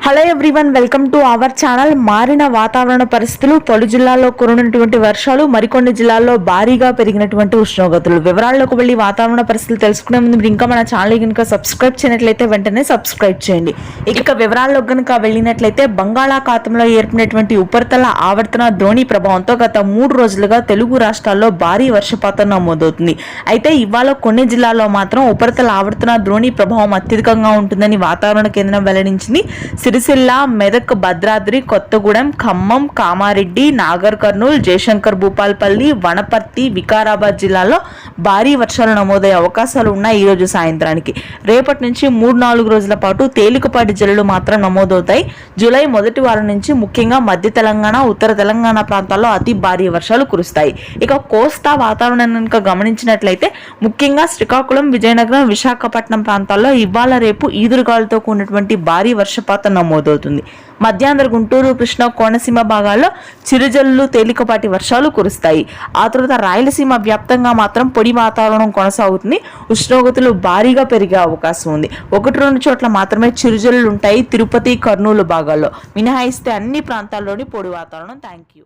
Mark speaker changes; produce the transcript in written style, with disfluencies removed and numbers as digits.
Speaker 1: Hello everyone, welcome to our channel. మారిన వాతావరణ పరిస్థితులు, పలు జిల్లాల్లో కురినటువంటి వర్షాలు, మరికొన్ని జిల్లాల్లో భారీగా పెరిగినటువంటి ఉష్ణోగ్రతలు. వివరాల్లోకి వెళ్లి వాతావరణ పరిస్థితులు తెలుసుకునే ముందు మీరు ఇంకా మన ఛానల్ కనుక సబ్స్క్రైబ్ చేయనట్లయితే వెంటనే సబ్స్క్రైబ్ చేయండి. ఇక వివరాల్లో కనుక వెళ్ళినట్లయితే బంగాళాఖాతంలో ఏర్పడినటువంటి ఉపరితల ఆవర్తన ద్రోణి ప్రభావంతో గత 3 రోజులుగా తెలుగు రాష్ట్రాల్లో భారీ వర్షపాతం నమోదవుతుంది. అయితే ఇవాళ కొన్ని జిల్లాల్లో మాత్రం ఉపరితల ఆవర్తన ద్రోణి ప్రభావం అత్యధికంగా ఉంటుందని వాతావరణ కేంద్రం వెల్లడించింది. సిరిసిల్ల, మెదక్, భద్రాద్రి, కొత్తగూడెం, ఖమ్మం, కామారెడ్డి, నాగర్ కర్నూల్, జయశంకర్ భూపాల్పల్లి, వనపర్తి, వికారాబాద్ జిల్లాల్లో భారీ వర్షాలు నమోదయ్యే అవకాశాలు ఉన్నాయి. ఈ రోజు సాయంత్రానికి రేపటి నుంచి 3-4 రోజుల పాటు తేలికపాటి జల్లులు మాత్రం నమోదవుతాయి. జూలై మొదటి వారం నుంచి ముఖ్యంగా మధ్య తెలంగాణ, ఉత్తర తెలంగాణ ప్రాంతాల్లో అతి భారీ వర్షాలు కురుస్తాయి. ఇక కోస్తా వాతావరణం కనుక గమనించినట్లయితే ముఖ్యంగా శ్రీకాకుళం, విజయనగరం, విశాఖపట్నం ప్రాంతాల్లో ఇవాళ రేపు ఈదురుగాలులతో కూడినటువంటి భారీ వర్షపాతం నమోదవుతుంది. మధ్యాంధ్ర, గుంటూరు, కృష్ణా, కోనసీమ భాగాల్లో చిరుజల్లు, తేలికపాటి వర్షాలు కురుస్తాయి. ఆ తర్వాత రాయలసీమ వ్యాప్తంగా మాత్రం పొడి వాతావరణం కొనసాగుతుంది. ఉష్ణోగ్రతలు భారీగా పెరిగే అవకాశం ఉంది. 1-2 చోట్ల మాత్రమే చిరుజల్లు ఉంటాయి. తిరుపతి, కర్నూలు భాగాల్లో మినహాయిస్తే అన్ని ప్రాంతాల్లోని పొడి వాతావరణం. Thank you.